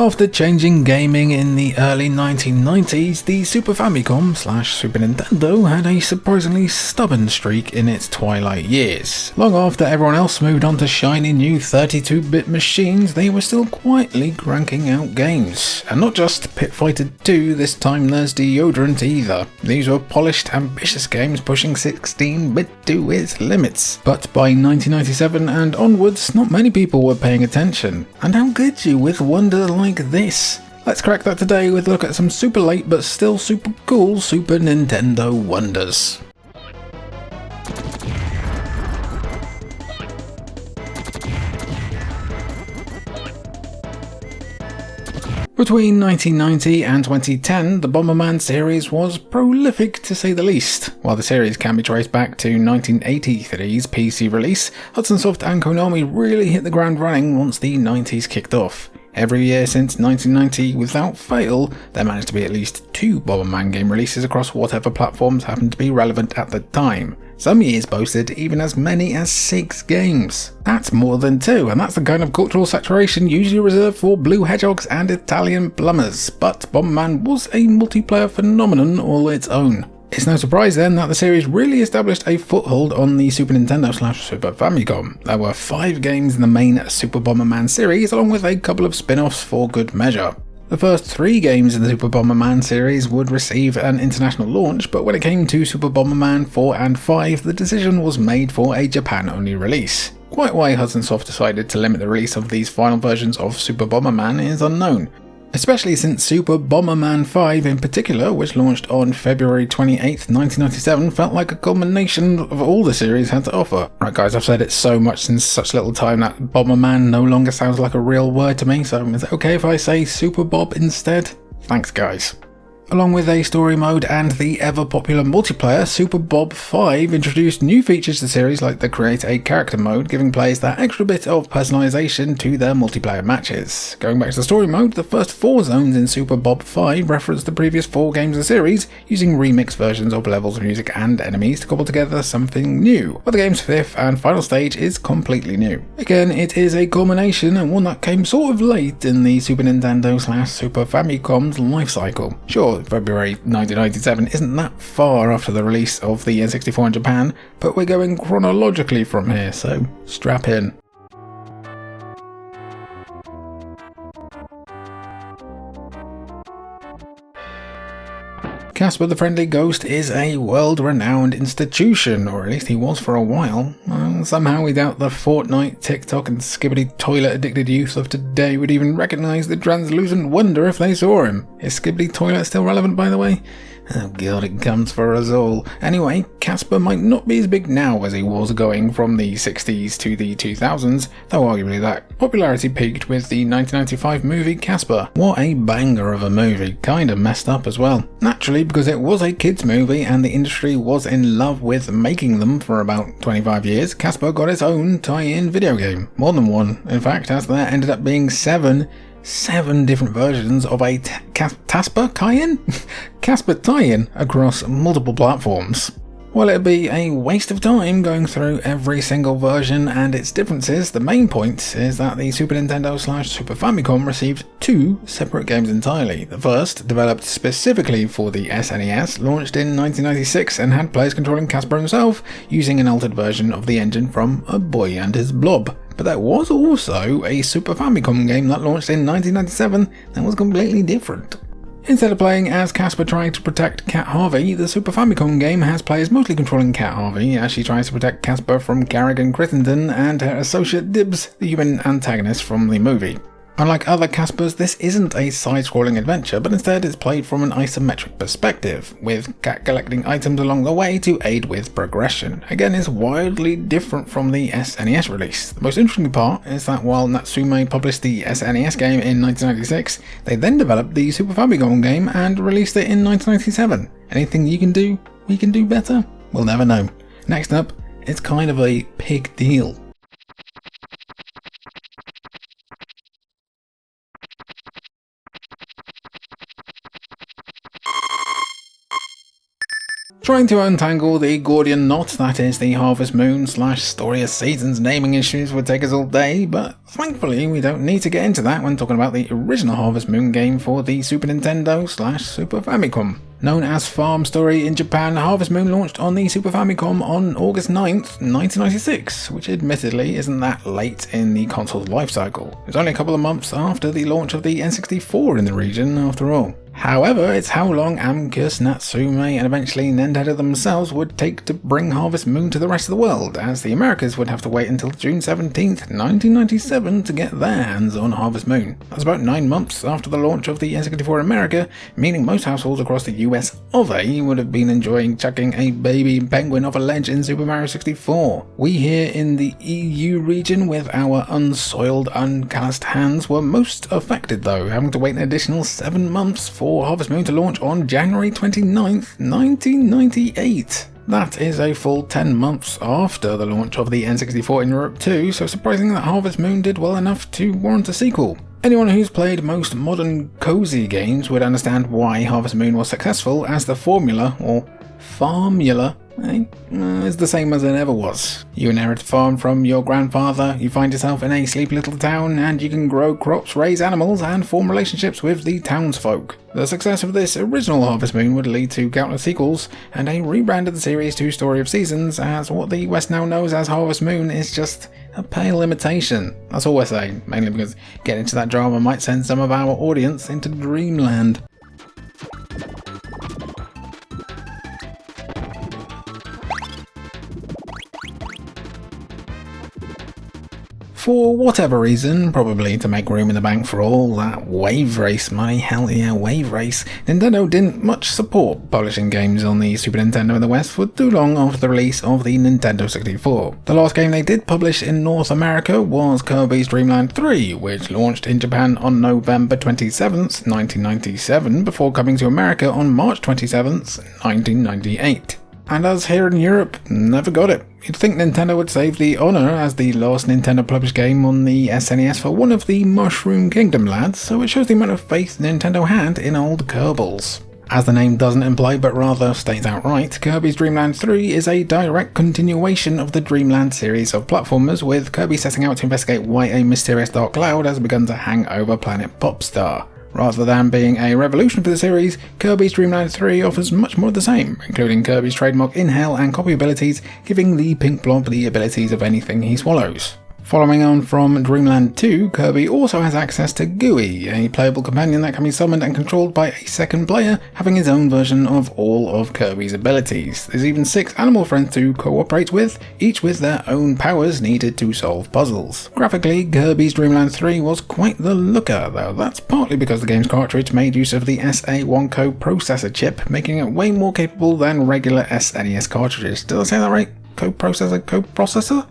After changing gaming in the early 1990s, the Super Famicom / Super Nintendo had a surprisingly stubborn streak in its twilight years. Long after everyone else moved on to shiny new 32-bit machines, they were still quietly cranking out games. And not just Pit Fighter 2, this time there's Deodorant either. These were polished, ambitious games pushing 16-bit to its limits. But by 1997 and onwards, not many people were paying attention. And how could you with wonder like this? Let's crack that today with a look at some super late but still super cool Super Nintendo wonders. Between 1990 and 2010, the Bomberman series was prolific to say the least. While the series can be traced back to 1983's PC release, Hudson Soft and Konami really hit the ground running once the 90s kicked off. Every year since 1990, without fail, there managed to be at least 2 Bomberman game releases across whatever platforms happened to be relevant at the time. Some years boasted even as many as 6 games. That's more than 2, and that's the kind of cultural saturation usually reserved for blue hedgehogs and Italian plumbers, but Bomberman was a multiplayer phenomenon all its own. It's no surprise then that the series really established a foothold on the Super Nintendo / Super Famicom. There were 5 games in the main Super Bomberman series, along with a couple of spin-offs for good measure. The first 3 games in the Super Bomberman series would receive an international launch, but when it came to Super Bomberman 4 and 5, the decision was made for a Japan-only release. Quite why Hudson Soft decided to limit the release of these final versions of Super Bomberman is unknown. Especially since Super Bomberman 5 in particular, which launched on February 28, 1997, felt like a culmination of all the series had to offer. Right guys, I've said it so much in such little time that Bomberman no longer sounds like a real word to me, so is it okay if I say Super Bob instead? Thanks guys. Along with a story mode and the ever-popular multiplayer, Super Bob 5 introduced new features to the series like the Create a Character mode, giving players that extra bit of personalisation to their multiplayer matches. Going back to the story mode, the first 4 zones in Super Bob 5 reference the previous 4 games of the series, using remixed versions of levels, music and enemies to cobble together something new, but the game's 5th and final stage is completely new. Again, it is a culmination and one that came sort of late in the Super Nintendo / Super Famicom's life cycle. Sure, February 1997 isn't that far after the release of the N64 in Japan, but we're going chronologically from here, so strap in. Casper the Friendly Ghost is a world-renowned institution, or at least he was for a while. Somehow we doubt the Fortnite, TikTok and skibbity toilet-addicted youth of today would even recognise the translucent wonder if they saw him. Is skibbity toilet still relevant, by the way? Oh god, it comes for us all. Anyway, Casper might not be as big now as he was going from the 60s to the 2000s, though arguably that popularity peaked with the 1995 movie Casper. What a banger of a movie, kinda messed up as well. Naturally, because it was a kids movie and the industry was in love with making them for about 25 years, Casper got its own tie-in video game. More than one, in fact, as there ended up being 7 different versions of a Casper tie-in? Casper tie-in across multiple platforms. Well, it'd be a waste of time going through every single version and its differences. The main point is that the Super Nintendo / Super Famicom received 2 separate games entirely. The first, developed specifically for the SNES, launched in 1996 and had players controlling Casper himself, using an altered version of the engine from A Boy and His Blob. But there was also a Super Famicom game that launched in 1997 that was completely different. Instead of playing as Casper trying to protect Cat Harvey, the Super Famicom game has players mostly controlling Cat Harvey as she tries to protect Casper from Garrigan Crittenden and her associate Dibs, the human antagonist from the movie. Unlike other Caspers, this isn't a side-scrolling adventure, but instead it's played from an isometric perspective, with Cat collecting items along the way to aid with progression. Again, it's wildly different from the SNES release. The most interesting part is that while Natsume published the SNES game in 1996, they then developed the Super Famicom game and released it in 1997. Anything you can do, we can do better? We'll never know. Next up, it's kind of a big deal. Trying to untangle the Gordian knot that is the Harvest Moon / Story of Seasons naming issues would take us all day, but thankfully we don't need to get into that when talking about the original Harvest Moon game for the Super Nintendo / Super Famicom. Known as Farm Story in Japan, Harvest Moon launched on the Super Famicom on August 9th, 1996, which admittedly isn't that late in the console's life cycle. It's only a couple of months after the launch of the N64 in the region, after all. However, it's how long Amicus, Natsume, and eventually Nintendo themselves would take to bring Harvest Moon to the rest of the world, as the Americas would have to wait until June 17th, 1997 to get their hands on Harvest Moon. That's about 9 months after the launch of the N64 in America, meaning most households across the US of A would have been enjoying chucking a baby penguin off a ledge in Super Mario 64. We here in the EU region, with our unsoiled, uncalloused hands, were most affected though, having to wait an additional 7 months for Harvest Moon to launch on January 29th, 1998. That is a full 10 months after the launch of the N64 in Europe too, so surprising that Harvest Moon did well enough to warrant a sequel. Anyone who's played most modern cozy games would understand why Harvest Moon was successful, as the formula, or farmula, is the same as it ever was. You inherit a farm from your grandfather, you find yourself in a sleepy little town, and you can grow crops, raise animals, and form relationships with the townsfolk. The success of this original Harvest Moon would lead to countless sequels, and a rebrand of the series to Story of Seasons, as what the West now knows as Harvest Moon is just a pale imitation. That's all we're saying, mainly because getting into that drama might send some of our audience into dreamland. For whatever reason, probably to make room in the bank for all that wave race money, hell yeah, wave race, Nintendo didn't much support publishing games on the Super Nintendo in the West for too long after the release of the Nintendo 64. The last game they did publish in North America was Kirby's Dream Land 3, which launched in Japan on November 27th, 1997, before coming to America on March 27th, 1998. And us here in Europe never got it. You'd think Nintendo would save the honour as the last Nintendo published game on the SNES for one of the Mushroom Kingdom lads, so it shows the amount of faith Nintendo had in old Kerbals. As the name doesn't imply but rather states outright, Kirby's Dream Land 3 is a direct continuation of the Dream Land series of platformers, with Kirby setting out to investigate why a mysterious dark cloud has begun to hang over planet Popstar. Rather than being a revolution for the series, Kirby's Dream Land 3 offers much more of the same, including Kirby's trademark inhale and copy abilities, giving the pink blob the abilities of anything he swallows. Following on from Dreamland 2, Kirby also has access to Gooey, a playable companion that can be summoned and controlled by a second player, having his own version of all of Kirby's abilities. There's even 6 animal friends to cooperate with, each with their own powers needed to solve puzzles. Graphically, Kirby's Dream Land 3 was quite the looker, though that's partly because the game's cartridge made use of the SA1 coprocessor chip, making it way more capable than regular SNES cartridges. Did I say that right? Coprocessor?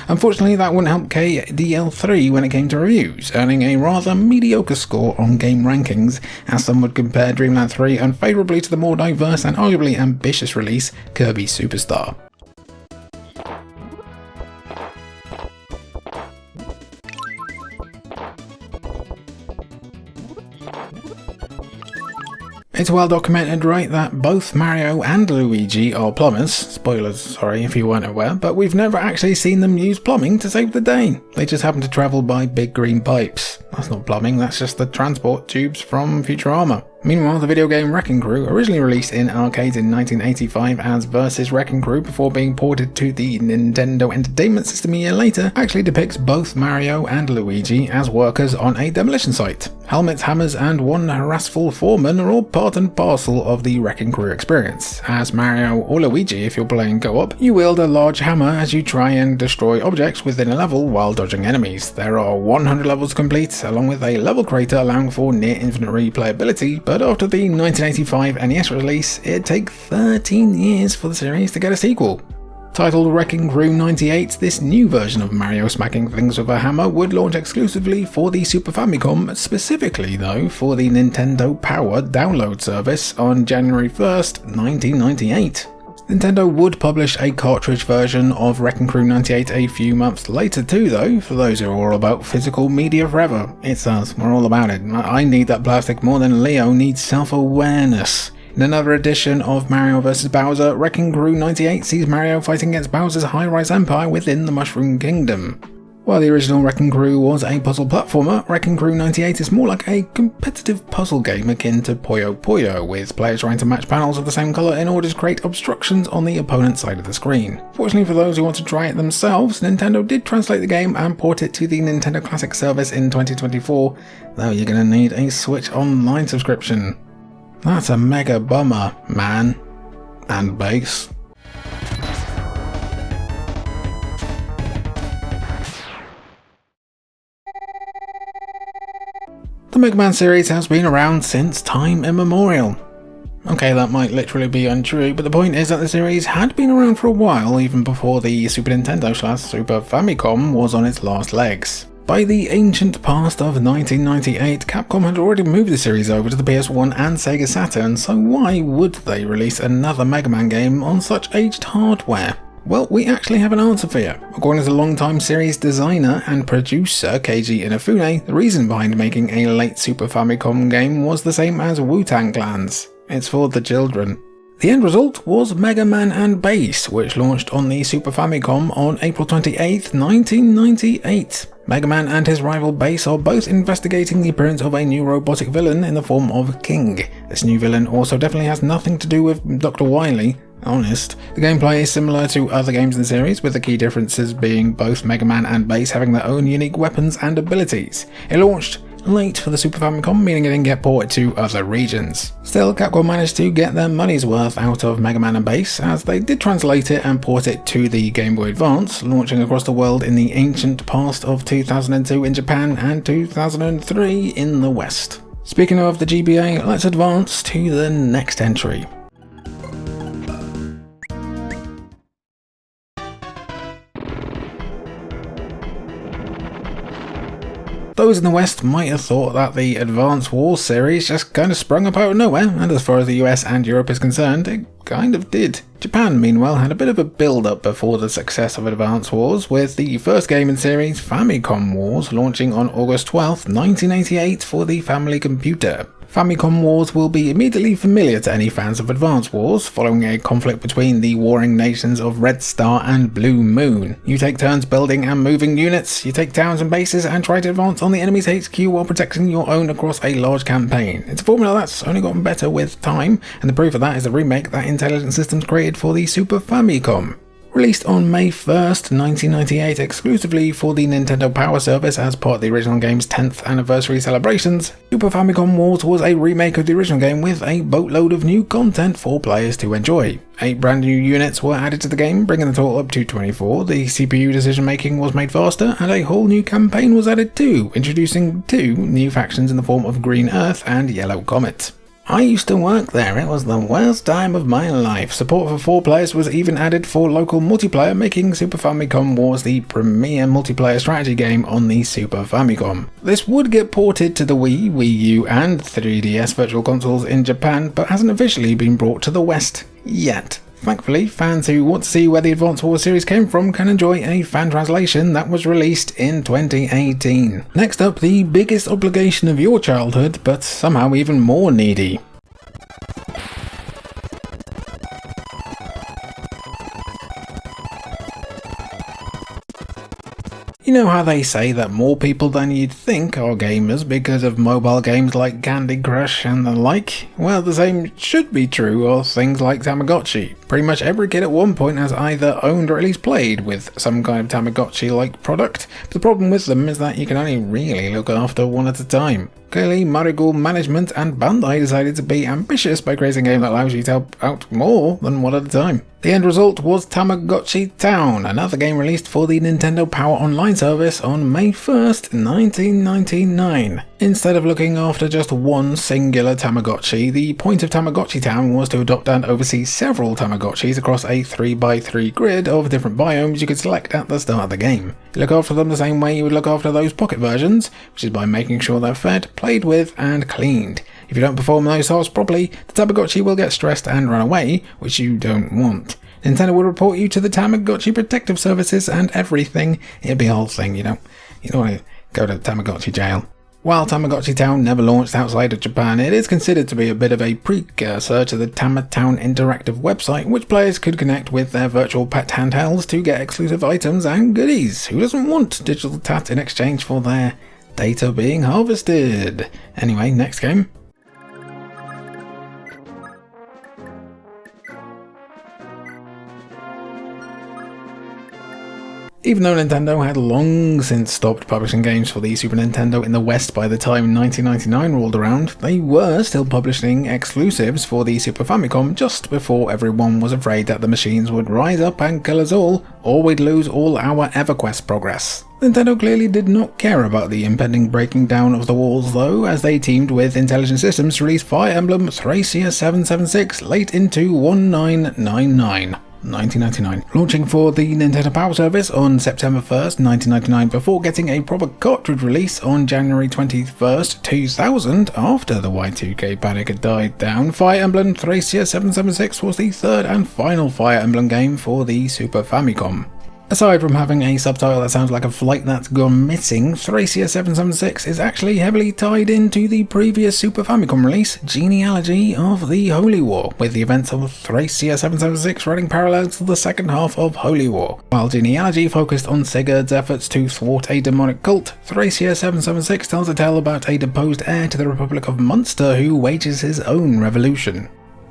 Unfortunately, that wouldn't help KDL3 when it came to reviews, earning a rather mediocre score on game rankings, as some would compare Dreamland 3 unfavourably to the more diverse and arguably ambitious release, Kirby Superstar. It's well documented, right, that both Mario and Luigi are plumbers. Spoilers, sorry if you weren't aware, but we've never actually seen them use plumbing to save the day. They just happen to travel by big green pipes. That's not plumbing, that's just the transport tubes from Futurama. Meanwhile, the video game Wrecking Crew, originally released in arcades in 1985 as Versus Wrecking Crew before being ported to the Nintendo Entertainment System a year later, actually depicts both Mario and Luigi as workers on a demolition site. Helmets, hammers, and one harassful foreman are all part and parcel of the Wrecking Crew experience. As Mario or Luigi, if you're playing co-op, you wield a large hammer as you try and destroy objects within a level while dodging enemies. There are 100 levels to complete, along with a level creator allowing for near infinite replayability, but after the 1985 NES release, it'd take 13 years for the series to get a sequel. Titled Wrecking Crew 98, this new version of Mario smacking things with a hammer would launch exclusively for the Super Famicom, specifically though for the Nintendo Power download service on January 1st, 1998. Nintendo would publish a cartridge version of Wrecking Crew 98 a few months later too though, for those who are all about physical media forever. It's us, we're all about it. I need that plastic more than Leo needs self-awareness. In another edition of Mario vs Bowser, Wrecking Crew 98 sees Mario fighting against Bowser's high-rise empire within the Mushroom Kingdom. While the original Wrecking Crew was a puzzle platformer, Wrecking Crew 98 is more like a competitive puzzle game akin to Puyo Puyo, with players trying to match panels of the same colour in order to create obstructions on the opponent's side of the screen. Fortunately for those who want to try it themselves, Nintendo did translate the game and port it to the Nintendo Classic service in 2024, though you're going to need a Switch Online subscription. That's a mega bummer, man. And bass. The Mega Man series has been around since time immemorial. Okay, that might literally be untrue, but the point is that the series had been around for a while, even before the Super Nintendo/Super Famicom was on its last legs. By the ancient past of 1998, Capcom had already moved the series over to the PS1 and Sega Saturn, so why would they release another Mega Man game on such aged hardware? Well, we actually have an answer for you. According to longtime series designer and producer Keiji Inafune, the reason behind making a late Super Famicom game was the same as Wu-Tang Clan's. It's for the children. The end result was Mega Man and Bass, which launched on the Super Famicom on April 28, 1998. Mega Man and his rival Bass are both investigating the appearance of a new robotic villain in the form of King. This new villain also definitely has nothing to do with Dr. Wily. Honest. The gameplay is similar to other games in the series, with the key differences being both Mega Man and Bass having their own unique weapons and abilities. It launched late for the Super Famicom, meaning it didn't get ported to other regions. Still, Capcom managed to get their money's worth out of Mega Man and Bass, as they did translate it and port it to the Game Boy Advance, launching across the world in the ancient past of 2002 in Japan and 2003 in the West. Speaking of the GBA, let's advance to the next entry. Those in the West might have thought that the Advance Wars series just kind of sprung up out of nowhere, and as far as the US and Europe is concerned, it kind of did. Japan, meanwhile, had a bit of a build-up before the success of Advance Wars, with the first game in series, Famicom Wars, launching on August 12, 1988 for the family computer. Famicom Wars will be immediately familiar to any fans of Advance Wars, following a conflict between the warring nations of Red Star and Blue Moon. You take turns building and moving units, you take towns and bases and try to advance on the enemy's HQ while protecting your own across a large campaign. It's a formula that's only gotten better with time, and the proof of that is the remake that Intelligent Systems created for the Super Famicom. Released on May 1st, 1998 exclusively for the Nintendo Power Service as part of the original game's 10th anniversary celebrations, Super Famicom Wars was a remake of the original game with a boatload of new content for players to enjoy. 8 brand new units were added to the game, bringing the total up to 24, the CPU decision making was made faster, and a whole new campaign was added too, introducing 2 new factions in the form of Green Earth and Yellow Comet. I used to work there, it was the worst time of my life. Support for 4 players was even added for local multiplayer, making Super Famicom Wars the premier multiplayer strategy game on the Super Famicom. This would get ported to the Wii, Wii U and 3DS virtual consoles in Japan, but hasn't officially been brought to the West yet. Thankfully, fans who want to see where the Advance Wars series came from can enjoy a fan translation that was released in 2018. Next up, the biggest obligation of your childhood, but somehow even more needy. You know how they say that more people than you'd think are gamers because of mobile games like Candy Crush and the like? Well, the same should be true of things like Tamagotchi. Pretty much every kid at one point has either owned or at least played with some kind of Tamagotchi-like product, but the problem with them is that you can only really look after one at a time. Clearly, Marigold Management and Bandai decided to be ambitious by creating a game that allows you to help out more than one at a time. The end result was Tamagotchi Town, another game released for the Nintendo Power Online service on May 1st, 1999. Instead of looking after just one singular Tamagotchi, the point of Tamagotchi Town was to adopt and oversee several Tamagotchis across a 3x3 grid of different biomes you could select at the start of the game. You look after them the same way you would look after those pocket versions, which is by making sure they're fed, played with, and cleaned. If you don't perform those tasks properly, the Tamagotchi will get stressed and run away, which you don't want. Nintendo will report you to the Tamagotchi Protective Services and everything. It'll be a whole thing, you know. You don't want to go to Tamagotchi jail. While Tamagotchi Town never launched outside of Japan, it is considered to be a bit of a precursor to the Tamatown interactive website, which players could connect with their virtual pet handhelds to get exclusive items and goodies. Who doesn't want digital tat in exchange for their data being harvested? Anyway, next game. Even though Nintendo had long since stopped publishing games for the Super Nintendo in the West by the time 1999 rolled around, they were still publishing exclusives for the Super Famicom just before everyone was afraid that the machines would rise up and kill us all, or we'd lose all our EverQuest progress. Nintendo clearly did not care about the impending breaking down of the walls though, as they teamed with Intelligent Systems to release Fire Emblem Thracia 776 late into 1999, launching for the Nintendo Power Service on September 1st, 1999, before getting a proper cartridge release on January 21st, 2000, after the Y2K panic had died down. Fire Emblem Thracia 776 was the third and final Fire Emblem game for the Super Famicom. Aside from having a subtitle that sounds like a flight that's gone missing, Thracia 776 is actually heavily tied into the previous Super Famicom release, Genealogy of the Holy War, with the events of Thracia 776 running parallel to the second half of Holy War. While Genealogy focused on Sigurd's efforts to thwart a demonic cult, Thracia 776 tells a tale about a deposed heir to the Republic of Munster who wages his own revolution.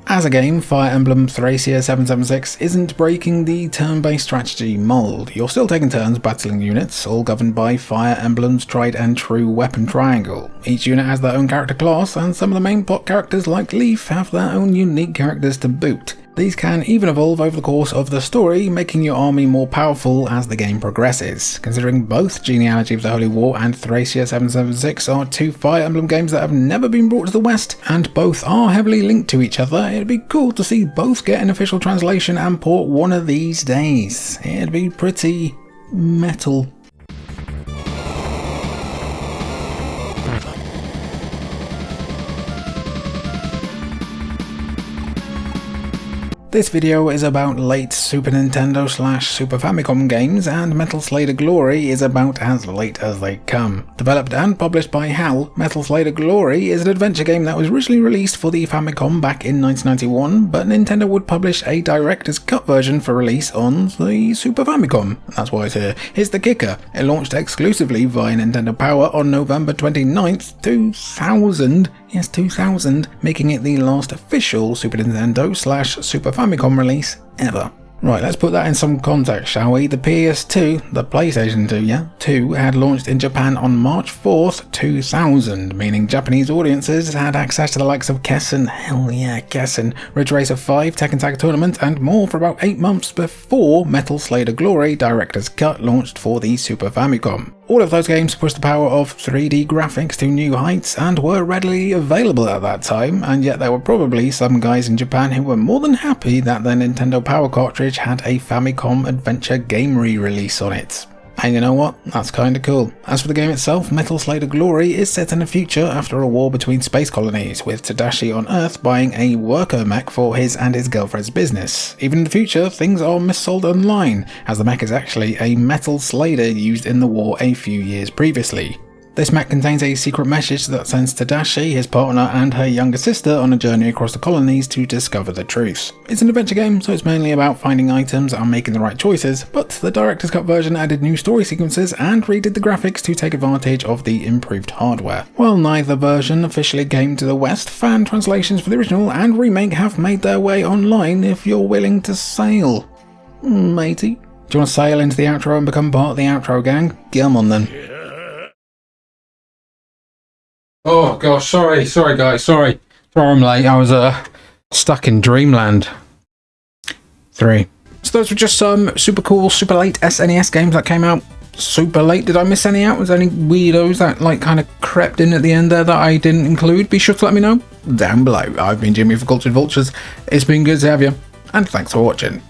As a game, Fire Emblem Thracia 776 isn't breaking the turn-based strategy mold. You're still taking turns battling units, all governed by Fire Emblem's tried and true weapon triangle. Each unit has their own character class, and some of the main plot characters like Leaf have their own unique characters to boot. These can even evolve over the course of the story, making your army more powerful as the game progresses. Considering both Genealogy of the Holy War and Thracia 776 are two Fire Emblem games that have never been brought to the West, and both are heavily linked to each other, it'd be cool to see both get an official translation and port one of these days. It'd be pretty metal. This video is about late Super Nintendo / Super Famicom games, and Metal Slader Glory is about as late as they come. Developed and published by HAL, Metal Slader Glory is an adventure game that was originally released for the Famicom back in 1991, but Nintendo would publish a director's cut version for release on the Super Famicom. That's why it's here. Here's the kicker. It launched exclusively via Nintendo Power on November 29th, 2000. Yes, 2000, making it the last official Super Nintendo / Super Famicom release ever. Right, let's put that in some context, shall we? The PS2, the PlayStation 2, had launched in Japan on March 4th, 2000, meaning Japanese audiences had access to the likes of Kessen, hell yeah, Kessen, Ridge Racer 5, Tekken Tag Tournament, and more for about 8 months before Metal Slader Glory Director's Cut launched for the Super Famicom. All of those games pushed the power of 3D graphics to new heights and were readily available at that time, and yet there were probably some guys in Japan who were more than happy that their Nintendo Power cartridge had a Famicom Adventure game re-release on it. And you know what? That's kinda cool. As for the game itself, Metal Slader Glory is set in the future after a war between space colonies, with Tadashi on Earth buying a worker mech for his and his girlfriend's business. Even in the future, things are missold online, as the mech is actually a metal slader used in the war a few years previously. This mech contains a secret message that sends Tadashi, his partner, and her younger sister on a journey across the colonies to discover the truth. It's an adventure game, so it's mainly about finding items and making the right choices, but the director's cut version added new story sequences and redid the graphics to take advantage of the improved hardware. While neither version officially came to the West, fan translations for the original and remake have made their way online if you're willing to sail. Matey, do you want to sail into the outro and become part of the outro gang? Come on then. Oh gosh, sorry guys, sorry I'm late. I was stuck in Dreamland 3. So those were just some super cool, super late SNES games that came out super late. Did I miss any out? Was there any weirdos that like kind of crept in at the end there that I didn't include? Be sure to let me know down below. I've been Jimmy for Cultured Vultures. It's been good to have you, and thanks for watching.